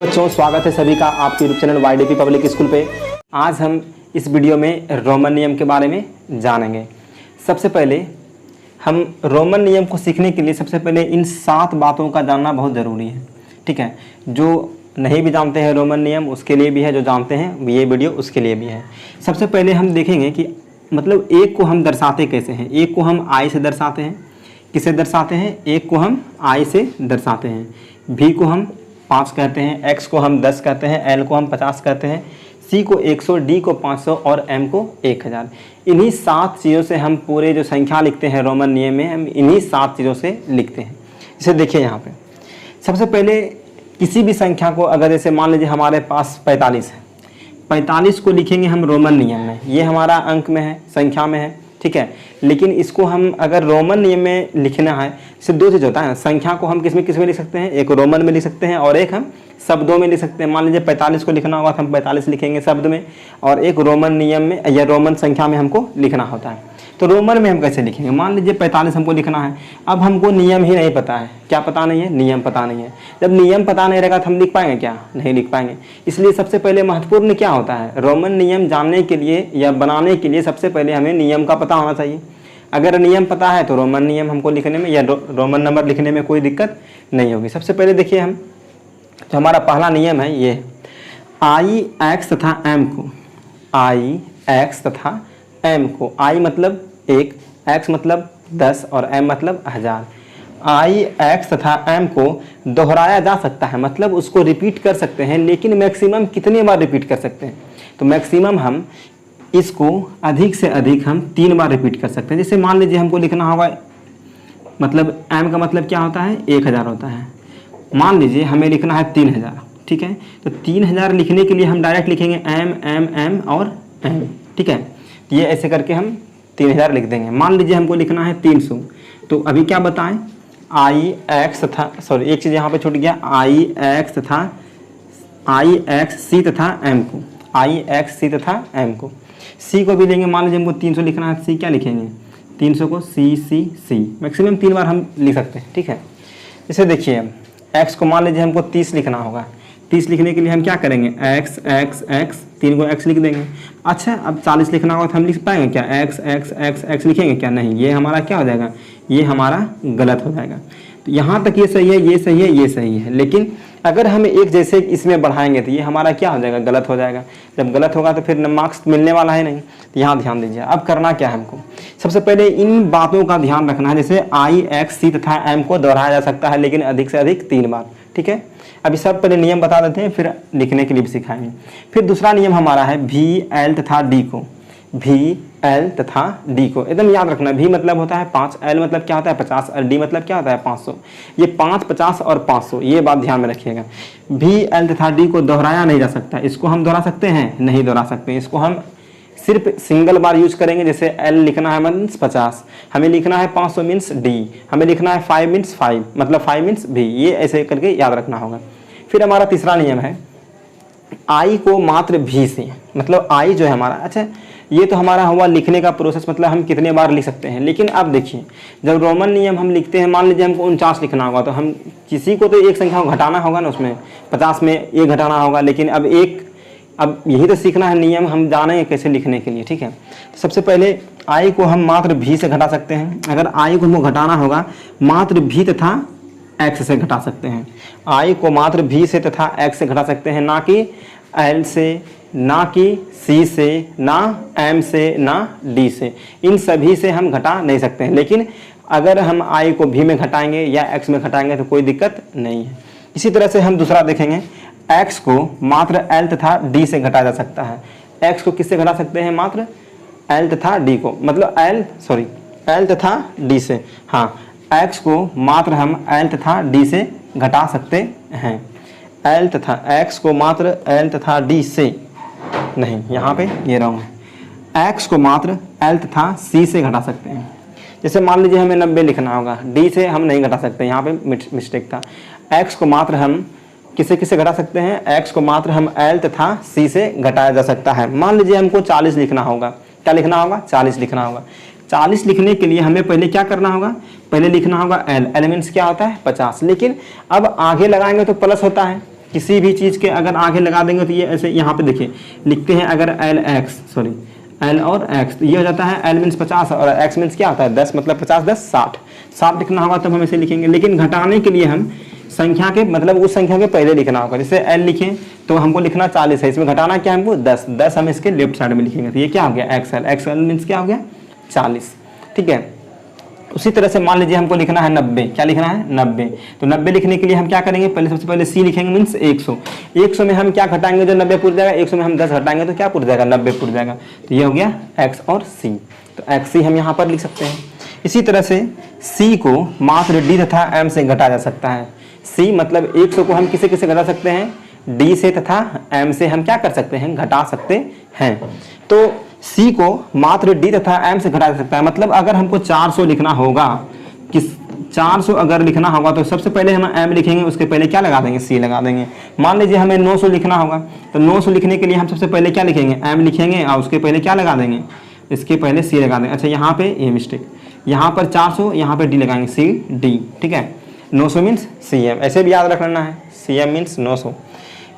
बच्चों, स्वागत है सभी का आपके YouTube channel YDP public school पे। आज हम इस वीडियो में रोमन नियम के बारे में जानेंगे। सबसे पहले हम रोमन नियम को सीखने के लिए सबसे पहले इन 7 बातों का जानना बहुत ज़रूरी है। ठीक है, जो नहीं भी जानते हैं रोमन नियम उसके लिए भी है, जो जानते हैं ये वीडियो उसके लिए भी है। सबसे पहले हम देखेंगे कि मतलब एक को हम दर्शाते कैसे हैं। एक को हम आई से दर्शाते हैं। किसे दर्शाते हैं? एक को हम आई से दर्शाते हैं। भी को हम 5 कहते हैं, एक्स को हम 10 कहते हैं, एल को हम 50 कहते हैं, सी को 100, डी को 500 और एम को 1000। इन्हीं 7 चीज़ों से हम पूरे जो संख्या लिखते हैं रोमन नियम में, हम इन्हीं 7 चीज़ों से लिखते हैं। इसे देखिए यहाँ पे सबसे पहले किसी भी संख्या को अगर जैसे मान लीजिए हमारे पास 45 है, 45 को लिखेंगे हम रोमन नियम में। ये हमारा अंक में है, संख्या में है, ठीक है। लेकिन इसको हम अगर रोमन नियम में लिखना है, इससे 2 चीज़ होता है। संख्या को हम किस में लिख सकते हैं? एक रोमन में लिख सकते हैं और एक हम शब्दों में लिख सकते हैं। मान लीजिए 45 को लिखना होगा तो हम 45 लिखेंगे शब्द में, और एक रोमन नियम में या रोमन संख्या में हमको लिखना होता है। तो रोमन में हम कैसे लिखेंगे? मान लीजिए 45 हमको लिखना है, अब हमको नियम ही नहीं पता है। क्या पता नहीं है? नियम पता नहीं है। जब नियम पता नहीं रहेगा तो हम लिख पाएंगे क्या? नहीं लिख पाएंगे। इसलिए सबसे पहले महत्वपूर्ण क्या होता है? रोमन नियम जानने के लिए या बनाने के लिए सबसे पहले हमें नियम का पता होना चाहिए। अगर नियम पता है तो रोमन नियम हमको लिखने में या रोमन नंबर लिखने में कोई दिक्कत नहीं होगी। सबसे पहले देखिए हम तो हमारा पहला नियम है ये, आई एक्स तथा एम को, आई एक्स तथा एम को, आई मतलब 1, एक्स मतलब 10 और एम मतलब 1000। आई एक्स तथा एम को दोहराया जा सकता है, मतलब उसको रिपीट कर सकते हैं, लेकिन मैक्सिमम कितने बार रिपीट कर सकते हैं? तो मैक्सिमम हम इसको अधिक से अधिक हम 3 बार रिपीट कर सकते हैं। जैसे मान लीजिए हमको लिखना होगा, मतलब एम का मतलब क्या होता है? 1000 होता है। मान लीजिए हमें लिखना है 3000, ठीक है। तो 3000 लिखने के लिए हम डायरेक्ट लिखेंगे एम एम एम और एम, ठीक है। तो ये ऐसे करके हम 3000 लिख देंगे। मान लीजिए हमको लिखना है 300, तो अभी क्या बताएं? आई एक्स तथा, सॉरी एक चीज़ यहाँ पे छूट गया, आई एक्स तथा आई एक्स सी तथा एम को, आई एक्स सी तथा एम को, सी को भी लेंगे। मान लीजिए हमको 300 लिखना है, सी क्या लिखेंगे? 300 को सी सी सी, मैक्सिमम 3 बार हम लिख सकते हैं, ठीक है। इसे देखिए एक्स को मान लीजिए हमको 30 लिखना होगा। 30 लिखने के लिए हम क्या करेंगे? एक्स एक्स एक्स, 3 को एक्स लिख देंगे। अच्छा, अब 40 लिखना होगा तो हम लिख पाएंगे क्या? एक्स एक्स एक्स एक्स लिखेंगे क्या? नहीं, ये हमारा क्या हो जाएगा? ये हमारा गलत हो जाएगा। तो यहाँ तक ये सही है, ये सही है, ये सही है, लेकिन अगर हम एक जैसे इसमें बढ़ाएंगे तो ये हमारा क्या हो जाएगा? गलत हो जाएगा। जब गलत होगा तो फिर मार्क्स मिलने वाला है नहीं। तो यहाँ ध्यान दीजिए। अब करना क्या है हमको? सबसे पहले इन बातों का ध्यान रखना है। जैसे आई एक्स सी तथा एम को दोहराया जा सकता है, लेकिन अधिक से अधिक 3 बार, ठीक है। अभी सब पहले नियम बता देते हैं, फिर लिखने के लिए भी सिखाएंगे। फिर दूसरा नियम हमारा है भी एल तथा डी को, भी एल तथा डी को एकदम याद रखना। भी मतलब होता है 5, एल मतलब क्या होता है? 50, और डी मतलब क्या होता है? 500। ये 5, 50 और 500, ये बात ध्यान में रखिएगा। भी एल तथा डी को दोहराया नहीं जा सकता। इसको हम दोहरा सकते हैं? नहीं दोहरा सकते। इसको हम सिर्फ सिंगल बार यूज करेंगे। जैसे एल लिखना है मीन्स 50, हमें लिखना है 500 मीन्स डी, हमें लिखना है 5 मीन्स 5, मतलब 5 मीन्स भी। ये ऐसे करके याद रखना होगा। फिर हमारा तीसरा नियम है आई को मात्र भी से, मतलब आई जो है हमारा, अच्छा ये तो हमारा हुआ लिखने का प्रोसेस, मतलब हम कितने बार लिख सकते हैं। लेकिन अब देखिए जब रोमन नियम हम लिखते हैं, मान लीजिए हमको 49 लिखना होगा, तो हम किसी को तो एक संख्या को घटाना होगा ना, उसमें 50 में 1 घटाना होगा। लेकिन अब यही तो सीखना है नियम, हम जानेंगे कैसे लिखने के लिए, ठीक है। तो सबसे पहले आई को हम मात्र भी से घटा सकते हैं। अगर आई को हमको घटाना होगा मात्र भी तथा एक्स से घटा सकते हैं। आई को मात्र भी से तथा एक्स से घटा सकते हैं, ना कि एल से, ना कि सी से, ना एम से, ना डी से। इन सभी से हम घटा नहीं सकते हैं। लेकिन अगर हम आई को भी में घटाएंगे या एक्स में घटाएंगे तो कोई दिक्कत नहीं है। इसी तरह से हम दूसरा देखेंगे, एक्स को मात्र एल तथा डी से घटाया जा सकता है। एक्स को किससे घटा सकते हैं? मात्र एल तथा डी को, मतलब एल तथा डी से। हाँ, एक्स को मात्र हम एल तथा डी से घटा सकते हैं। एल तथा एक्स को मात्र एल तथा डी से नहीं, यहाँ पे ये रॉन्ग है। एक्स को मात्र एल तथा सी से घटा सकते हैं। जैसे मान लीजिए हमें 90 लिखना होगा, डी से हम नहीं घटा सकते, यहाँ पे मिस्टेक था। एक्स को मात्र हम किसे किसे घटा सकते हैं? एक्स को मात्र हम एल तथा सी से घटाया जा सकता है। मान लीजिए हमको 40 लिखना होगा, क्या लिखना होगा? 40 लिखना होगा। 40 लिखने के लिए हमें पहले क्या करना होगा? पहले लिखना होगा एल, एल मीन्स क्या होता है? 50। लेकिन अब आगे लगाएंगे तो प्लस होता है, किसी भी चीज़ के अगर आगे लगा देंगे तो ये ऐसे यहाँ पे देखिए लिखते हैं अगर एल और एक्स, तो ये हो जाता है एल मीन्स 50 और एक्स मीन्स क्या होता है 10, मतलब 50 10 60 लिखना होगा तब हम इसे लिखेंगे। लेकिन घटाने के लिए हम संख्या के मतलब उस संख्या के पहले लिखना होगा। जैसे एल लिखें तो हमको लिखना 40 है, इसमें घटाना क्या है हमको 10 हम इसके लेफ्ट साइड में लिखेंगे, तो ये क्या हो गया एक्सएल मीन्स क्या हो गया 40, ठीक है। उसी तरह से मान लीजिए हमको लिखना है 90, क्या लिखना है 90, तो 90 लिखने के लिए हम क्या करेंगे, पहले सबसे पहले सी लिखेंगे मीन्स 100 में हम क्या घटाएंगे जो 90 पूर जाएगा, 100 में हम 10 घटाएंगे तो क्या पूर जाएगा 90 पूर जाएगा, तो ये हो गया एक्स और सी, तो एक्स सी हम यहाँ पर लिख सकते हैं। इसी तरह से सी को मात्र डी तथा एम से घटा जा सकता है। सी मतलब 100 को हम किसे किसे घटा सकते हैं, डी से तथा एम से हम क्या कर सकते हैं घटा सकते हैं। तो सी को मात्र डी तथा एम से घटा सकता है, मतलब अगर हमको 400 लिखना होगा, किस 400 अगर लिखना होगा तो सबसे पहले हम एम लिखेंगे, उसके पहले क्या लगा देंगे सी लगा देंगे। मान लीजिए हमें 900 लिखना होगा तो 900 लिखने के लिए हम सबसे पहले क्या लिखेंगे एम लिखेंगे और उसके पहले क्या लगा देंगे, इसके पहले सी लगा देंगे। अच्छा यहाँ पे ये मिस्टेक, यहाँ पर 400 यहाँ पे डी लगाएंगे सी डी, ठीक है। 900 मीन्स सी एम, ऐसे भी याद रख लेना है, सी एम मीन्स 900।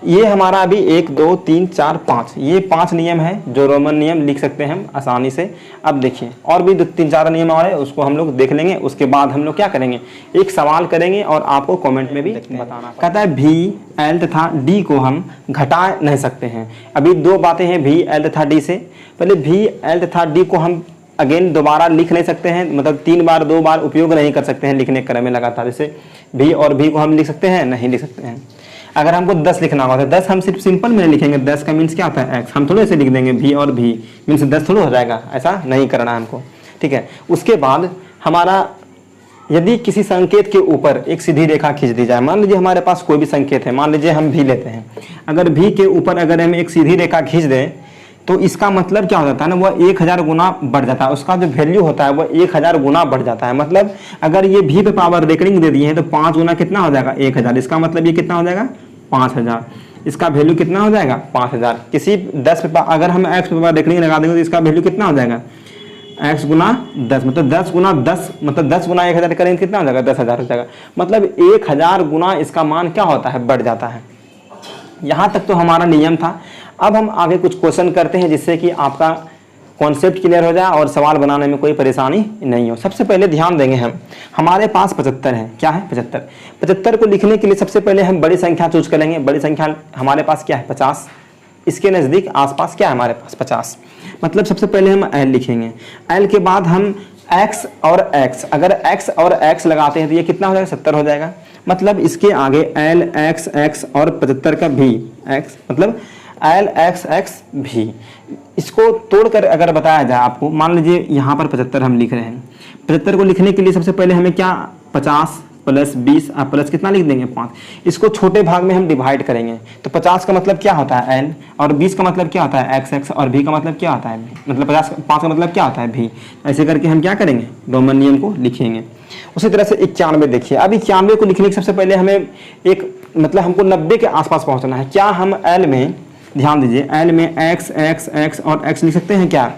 ये हमारा अभी 1 2 3 4 5 ये 5 नियम है जो रोमन नियम लिख सकते हैं हम आसानी से। अब देखिए और भी 2-3-4 नियम और है, उसको हम लोग देख लेंगे। उसके बाद हम लोग क्या करेंगे, एक सवाल करेंगे और आपको कमेंट में भी बताना। कहता है भी एल तथा डी को हम घटा नहीं सकते हैं। अभी दो बातें हैं भी एल तथा डी से। पहले भी एल तथा डी को हम अगेन दोबारा लिख नहीं सकते हैं, मतलब 3 बार 2 बार उपयोग नहीं कर सकते हैं लिखने क्रम में लगातार। जैसे भी और भी को हम लिख सकते हैं, नहीं लिख सकते हैं। अगर हमको 10 लिखना होगा तो 10 हम सिर्फ सिंपल में लिखेंगे, 10 का मीन्स क्या होता है एक्स, हम थोड़े ऐसे लिख देंगे भी और भी मीन्स 10 थोड़ा हो जाएगा, ऐसा नहीं करना है हमको, ठीक है। उसके बाद हमारा यदि किसी संकेत के ऊपर एक सीधी रेखा खींच दी जाए, मान लीजिए हमारे पास कोई भी संकेत है, मान लीजिए हम भी लेते हैं, अगर भी के ऊपर अगर हम एक सीधी रेखा खींच दें तो इसका मतलब क्या हो जाता है ना, वह 1000 गुना बढ़ जाता है, उसका जो वैल्यू होता है वह 1000 गुना बढ़ जाता है। मतलब अगर ये भी पे पावर रेकरिंग दे दिए हैं तो 5 गुना कितना हो जाएगा 1000, इसका मतलब ये कितना हो जाएगा 5000, इसका वैल्यू कितना हो जाएगा 5000। किसी 10 पे अगर हम एक्स पे पावर रेकरिंग लगा देंगे तो इसका वैल्यू कितना हो जाएगा एक्स गुना 10, मतलब 10 गुना 10 मतलब 10 गुना 1000 करेंगे कितना हो जाएगा 10,000 हो जाएगा। मतलब 1000 गुना इसका मान क्या होता है बढ़ जाता है। यहाँ तक तो हमारा नियम था। अब हम आगे कुछ क्वेश्चन करते हैं जिससे कि आपका कॉन्सेप्ट क्लियर हो जाए और सवाल बनाने में कोई परेशानी नहीं हो। सबसे पहले ध्यान देंगे हम, हमारे पास 75 है, क्या है 75 को लिखने के लिए सबसे पहले हम बड़ी संख्या चूज करेंगे। बड़ी संख्या हमारे पास क्या है 50, इसके नज़दीक आसपास क्या है हमारे पास 50, मतलब सबसे पहले हम एल लिखेंगे। एल के बाद हम एक्स और एक्स, अगर एक्स और एक्स लगाते हैं तो ये कितना हो जाएगा 70 हो जाएगा। मतलब इसके आगे एल एक्स एक्स और 75 का भी एक्स, मतलब एल एक्स एक्स भी। इसको तोड़कर अगर बताया जाए आपको, मान लीजिए यहाँ पर 75 हम लिख रहे हैं, 75 को लिखने के लिए सबसे पहले हमें क्या 50 प्लस 20 प्लस कितना लिख देंगे 5, इसको छोटे भाग में हम डिवाइड करेंगे। तो 50 का मतलब क्या होता है एल, और 20 का मतलब क्या होता है एक्स एक्स, और भी का मतलब क्या होता है भी, मतलब 5 का मतलब क्या होता है भी। ऐसे करके हम क्या करेंगे रोमन नियम को लिखेंगे। उसी तरह से 91 देखिए, अब 91 को लिखने के सबसे पहले हमें एक मतलब हमको 90 के आसपास पहुँचना है। क्या हम एल में ध्यान दीजिए, एल में एक्स एक्स एक्स और एक्स लिख सकते हैं क्या,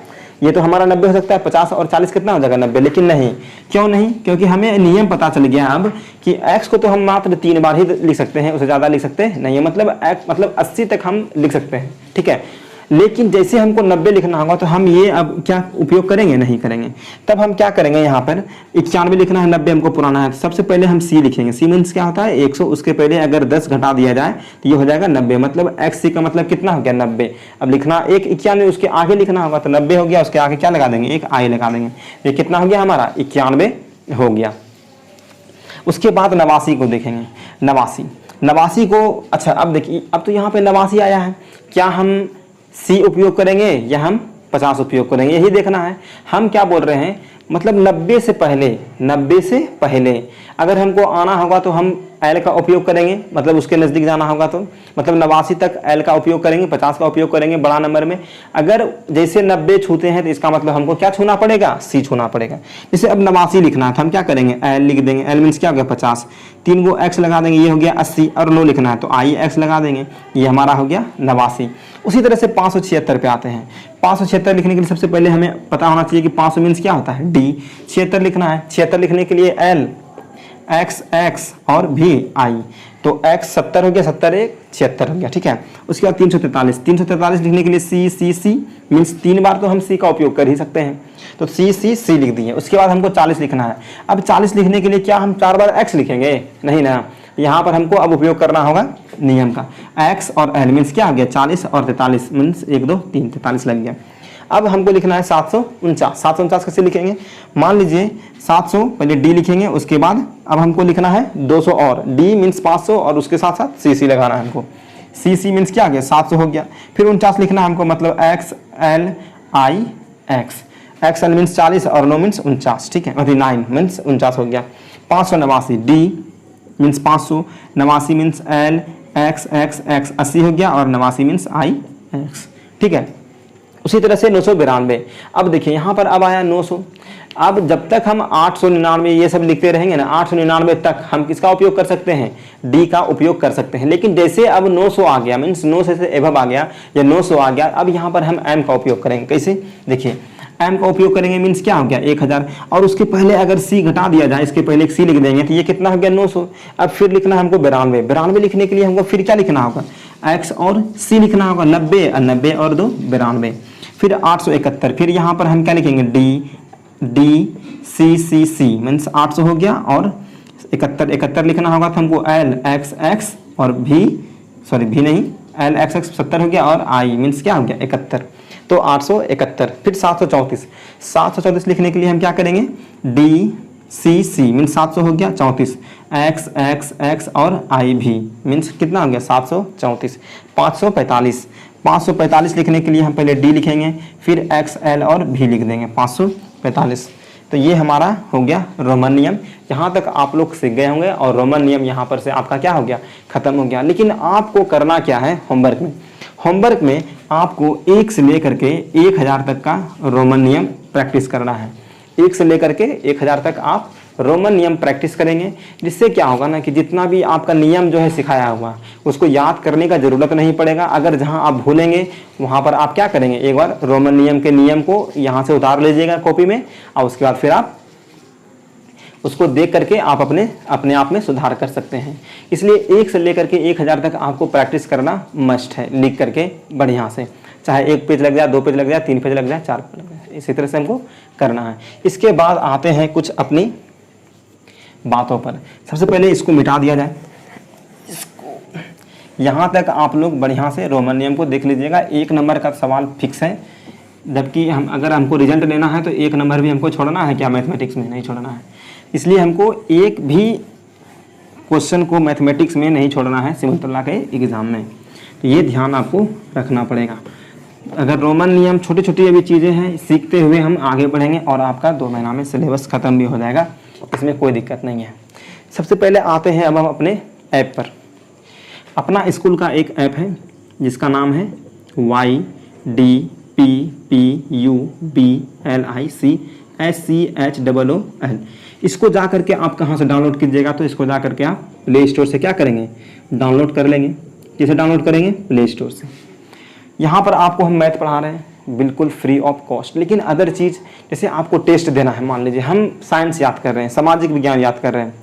ये तो हमारा 90 हो सकता है, 50 और 40 कितना हो जाएगा 90, लेकिन नहीं, क्यों नहीं, क्योंकि हमें नियम पता चल गया अब कि x को तो हम मात्र 3 बार ही लिख सकते हैं, उससे ज़्यादा लिख सकते नहीं है, मतलब 80 तक हम लिख सकते हैं, ठीक है। लेकिन जैसे हमको 90 लिखना होगा तो हम ये अब क्या उपयोग करेंगे, नहीं करेंगे। तब हम क्या करेंगे, यहाँ पर 91 लिखना है, 90 हमको पुराना है, सबसे पहले हम सी लिखेंगे। सी मीन्स क्या होता है 100, उसके पहले अगर 10 घटा दिया जाए तो ये हो जाएगा 90, मतलब एक्स सी का मतलब कितना हो गया 90। अब लिखना एक 91 उसके आगे लिखना होगा तो 90 हो गया, उसके आगे क्या लगा देंगे एक आई लगा देंगे, ये कितना हो गया हमारा 91 हो गया। उसके बाद 89 को देखेंगे, 89 को, अच्छा अब देखिए, अब तो यहाँ पे 89 आया है, क्या हम सी उपयोग करेंगे या हम 50 उपयोग करेंगे, यही देखना है। हम क्या बोल रहे हैं, मतलब 90 से पहले अगर हमको आना होगा तो हम एल का उपयोग करेंगे, मतलब उसके नज़दीक जाना होगा तो मतलब 89 तक एल का उपयोग करेंगे, 50 का उपयोग करेंगे बड़ा नंबर में। अगर जैसे 90 छूते हैं तो इसका मतलब हमको क्या छूना पड़ेगा, सी छूना पड़ेगा। जैसे अब 89 लिखना है तो हम क्या करेंगे एल लिख देंगे, एल मीन्स क्या हो गया 50, 3 को एक्स लगा देंगे, ये हो गया 80, और 9 लिखना है तो आई एक्स लगा देंगे, ये हमारा हो गया 89। उसी तरह से 576 पे आते हैं। 576 लिखने के लिए सबसे पहले हमें पता होना चाहिए कि 500 मीन्स क्या होता है डी, 76 लिखना है। 76 लिखने के लिए एल एक्स एक्स और भी आई, तो x 70 हो गया, 70 1 76 हो गया, ठीक है। उसके बाद 343 लिखने के लिए C मीन्स 3 बार तो हम C का उपयोग कर ही सकते हैं, तो C लिख दिए। उसके बाद हमको 40 लिखना है। अब 40 लिखने के लिए क्या हम 4 बार x लिखेंगे? नहीं ना, यहाँ पर हमको अब उपयोग करना होगा नियम का। x और l मीन्स क्या हो गया 40 और 43 मीन्स 1 2 3 43 लग गया। अब हमको लिखना है 749 कैसे लिखेंगे? मान लीजिए 700 पहले d लिखेंगे, उसके बाद अब हमको लिखना है 200 और d मीन्स 500 और उसके साथ साथ cc लगाना है हमको। cc मीन्स क्या आ गया 700 हो गया। फिर 49 लिखना है हमको, मतलब XL I X, XL means 40 और 9 मीन्स 49, ठीक है, 9 मीन्स 49 हो गया। 589 d means 500, 89 means L X 80 हो गया और 89 मीन्स I X, ठीक है। उसी तरह से 992। अब देखिए यहाँ पर अब आया 900। अब जब तक हम 899 ये सब लिखते रहेंगे ना, 899 तक हम किसका उपयोग कर सकते हैं? डी का उपयोग कर सकते हैं। लेकिन जैसे अब 900 आ गया मीन्स 900 से एबव आ गया या 900 आ गया, अब यहाँ पर हम एम का उपयोग करेंगे। कैसे? देखिए एम का उपयोग करेंगे मीन्स क्या हो गया 1000, और उसके पहले अगर सी घटा दिया जाए, इसके पहले एक सी लिख देंगे तो ये कितना हो गया 900। अब फिर लिखना है हमको 92 लिखने के लिए हमको फिर क्या लिखना होगा? एक्स और सी लिखना होगा। 90 और 2 92, फिर 871। फिर यहाँ पर हम क्या लिखेंगे? डी सी मीन्स 800 हो गया और 71 लिखना होगा। तो हमको एल एक्स और भी नहीं, एल एक्स 70 हो गया और आई मीन्स क्या हो गया 71, तो 871। फिर 734 लिखने के लिए हम क्या करेंगे? डी सी मीन्स 700 हो गया 34, एक्स और आई भी मीन्स कितना हो गया 734। 545 लिखने के लिए हम पहले डी लिखेंगे, फिर एक्स एल और भी लिख देंगे 545। तो ये हमारा हो गया रोमन नियम। यहाँ तक आप लोग सीख गए होंगे और रोमन नियम यहाँ पर से आपका क्या हो गया? खत्म हो गया। लेकिन आपको करना क्या है होमवर्क में आपको 1 से लेकर के 1000 तक का रोमन नियम प्रैक्टिस करना है। 1 से लेकर के 1000 तक आप रोमन नियम प्रैक्टिस करेंगे, जिससे क्या होगा ना कि जितना भी आपका नियम जो है सिखाया हुआ उसको याद करने का ज़रूरत नहीं पड़ेगा। अगर जहां आप भूलेंगे वहां पर आप क्या करेंगे? एक बार रोमन नियम के नियम को यहाँ से उतार लीजिएगा कॉपी में, और उसके बाद फिर आप उसको देख करके आप अपने आप में सुधार कर सकते हैं। इसलिए 1 से लेकर के 1000 तक आपको प्रैक्टिस करना मस्ट है, लिख करके बढ़िया से, चाहे 1 पेज लग जाए, 2 पेज लग जाए, 3 पेज लग जाए, 4 पेज लग जाए, इसी तरह से हमको करना है। इसके बाद आते हैं कुछ अपनी बातों पर। सबसे पहले इसको मिटा दिया जाए। इसको यहाँ तक आप लोग बढ़िया से रोमन नियम को देख लीजिएगा। 1 नंबर का सवाल फिक्स है, जबकि अगर हमको रिजल्ट लेना है तो 1 नंबर भी हमको छोड़ना है क्या? मैथमेटिक्स में नहीं छोड़ना है। इसलिए हमको एक भी क्वेश्चन को मैथमेटिक्स में नहीं छोड़ना है सिमंतुल्लाह के एग्ज़ाम में। तो ये ध्यान आपको रखना पड़ेगा। अगर रोमन नियम छोटी छोटी अभी चीज़ें हैं, सीखते हुए हम आगे बढ़ेंगे और आपका 2 महीना में सिलेबस ख़त्म भी हो जाएगा, इसमें कोई दिक्कत नहीं है। सबसे पहले आते हैं अब हम अपने ऐप पर। अपना स्कूल का एक ऐप है जिसका नाम है YDPPUBLICSCHOOL। इसको जा करके आप कहाँ से डाउनलोड कीजिएगा? तो इसको जा करके आप प्ले स्टोर से क्या करेंगे? डाउनलोड कर लेंगे। किसे डाउनलोड करेंगे? प्ले स्टोर से। यहाँ पर आपको हम मैथ पढ़ा रहे हैं बिल्कुल फ्री ऑफ कॉस्ट। लेकिन अदर चीज़ जैसे आपको टेस्ट देना है, मान लीजिए हम साइंस याद कर रहे हैं, सामाजिक विज्ञान याद कर रहे हैं,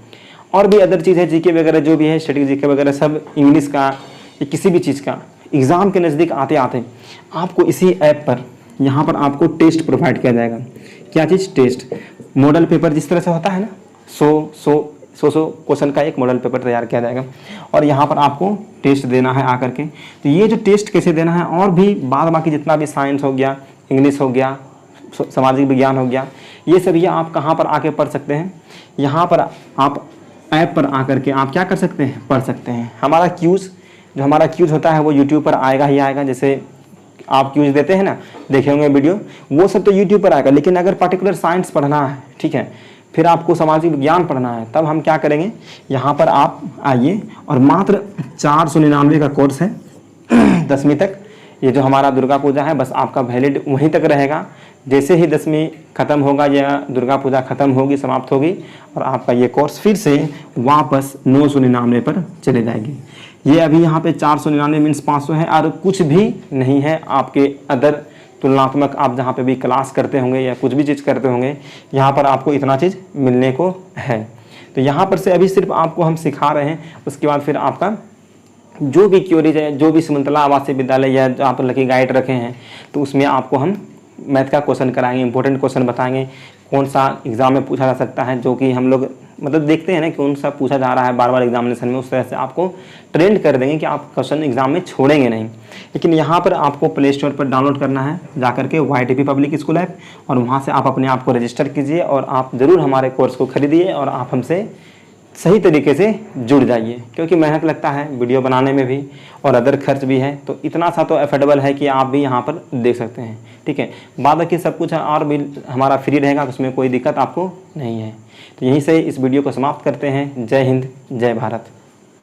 और भी अदर चीज़ है जीके वगैरह जो भी है, स्टैटिक जीके वगैरह, सब इंग्लिश का या किसी भी चीज़ का एग्ज़ाम के नज़दीक आते आते आपको इसी ऐप पर यहाँ पर आपको टेस्ट प्रोवाइड किया जाएगा। क्या चीज़? टेस्ट। मॉडल पेपर जिस तरह से होता है ना, 100 क्वेश्चन का एक मॉडल पेपर तैयार किया जाएगा और यहाँ पर आपको टेस्ट देना है आकर के। तो ये जो टेस्ट कैसे देना है, और भी बाद बाकी जितना भी साइंस हो गया, इंग्लिश हो गया, सामाजिक विज्ञान हो गया, ये सब ये आप कहाँ पर आके पढ़ सकते हैं? यहाँ पर आप ऐप पर आकर के आप क्या कर सकते हैं? पढ़ सकते हैं। हमारा क्यूज़ होता है वो यूट्यूब पर आएगा ही आएगा। जैसे आप क्यूज देते हैं ना, देखे होंगे वीडियो, वो सब तो यूट्यूब पर आएगा। लेकिन अगर पर्टिकुलर साइंस पढ़ना है, ठीक है, फिर आपको सामाजिक विज्ञान पढ़ना है, तब हम क्या करेंगे? यहाँ पर आप आइए, और मात्र 499 का कोर्स है 10वीं तक। ये जो हमारा दुर्गा पूजा है बस आपका वैलिड वहीं तक रहेगा। जैसे ही 10वीं खत्म होगा या दुर्गा पूजा खत्म होगी, समाप्त होगी, और आपका ये कोर्स फिर से वापस 999 पर चले जाएगी। ये अभी यहाँ पे 499 मीन्स 500 है, और कुछ भी नहीं है आपके अदर तुलनात्मक आप जहाँ पे भी क्लास करते होंगे या कुछ भी चीज़ करते होंगे, यहाँ पर आपको इतना चीज़ मिलने को है। तो यहाँ पर से अभी सिर्फ आपको हम सिखा रहे हैं, उसके बाद फिर आपका जो भी क्यूरीज है, जो भी सिमुलतला आवासीय विद्यालय या जो आप लकी गाइड रखे हैं, तो उसमें आपको हम मैथ का क्वेश्चन कराएंगे, इंपॉर्टेंट क्वेश्चन बताएंगे, कौन सा एग्ज़ाम में पूछा जा सकता है, जो कि हम लोग मतलब देखते हैं ना कौन सा पूछा जा रहा है बार बार एग्जामिनेशन में, उस तरह से आपको ट्रेंड कर देंगे कि आप क्वेश्चन एग्जाम में छोड़ेंगे नहीं। लेकिन यहाँ पर आपको प्ले स्टोर पर डाउनलोड करना है जाकर के YTP पब्लिक स्कूल ऐप, और वहाँ से आप अपने आप को रजिस्टर कीजिए और आप ज़रूर हमारे कोर्स को खरीदिए और आप हमसे सही तरीके से जुड़ जाइए, क्योंकि मेहनत लगता है वीडियो बनाने में भी और अदर खर्च भी है, तो इतना सा तो अफोर्डेबल है कि आप भी यहाँ पर देख सकते हैं। ठीक है, बाद बाकी सब कुछ और भी हमारा फ्री रहेगा, तो उसमें कोई दिक्कत आपको नहीं है। तो यहीं से इस वीडियो को समाप्त करते हैं। जय हिंद, जय भारत।